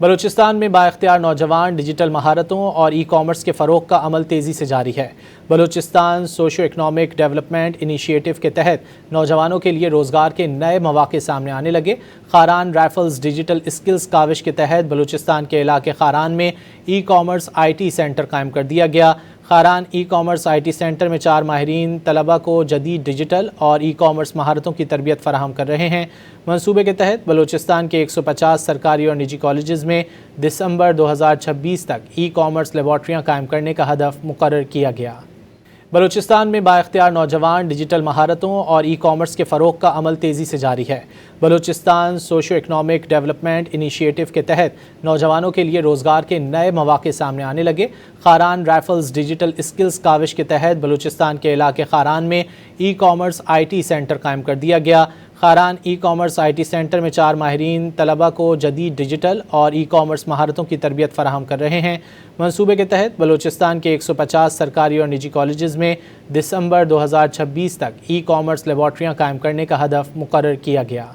بلوچستان میں بااختیار نوجوان ڈیجیٹل مہارتوں اور ای کامرس کے فروغ کا عمل تیزی سے جاری ہے۔ Balochistan socio economic development initiative کے تحت نوجوانوں کے لیے روزگار کے نئے مواقع سامنے آنے لگے۔ خاران رائفلز ڈیجیٹل اسکلز کاوش کے تحت بلوچستان کے علاقے خاران میں e commerce I T centre قائم کر دیا گیا۔ Kharan e commerce I T centre میں 4 ماہرین طلبہ کو جدید ڈیجیٹل اور ای کامرس مہارتوں کی تربیت فراہم کر رہے ہیں۔ منصوبے کے تحت بلوچستان کے 150 سرکاری اور نجی کالجز میں دسمبر 2026 تک ای کامرس لیبارٹریاں قائم کرنے کا ہدف مقرر کیا گیا۔ بلوچستان میں بااختیار نوجوان ڈیجیٹل مہارتوں اور ای کامرس کے فروغ کا عمل تیزی سے جاری ہے۔ Balochistan socio economic development initiative کے تحت نوجوانوں کے لیے روزگار کے نئے مواقع سامنے آنے لگے۔ خاران رائفلز ڈیجیٹل اسکلز کاوش کے تحت بلوچستان کے علاقے خاران میں e commerce I T centre قائم کر دیا گیا۔ Kharan e commerce I T centre میں 4 ماہرین طلبہ کو جدید ڈیجیٹل اور ای کامرس مہارتوں کی تربیت فراہم کر رہے ہیں۔ منصوبے کے تحت بلوچستان کے 150 سرکاری اور نجی کالجز میں دسمبر 2026 تک ای کامرس لیبارٹریاں قائم کرنے کا ہدف مقرر کیا گیا۔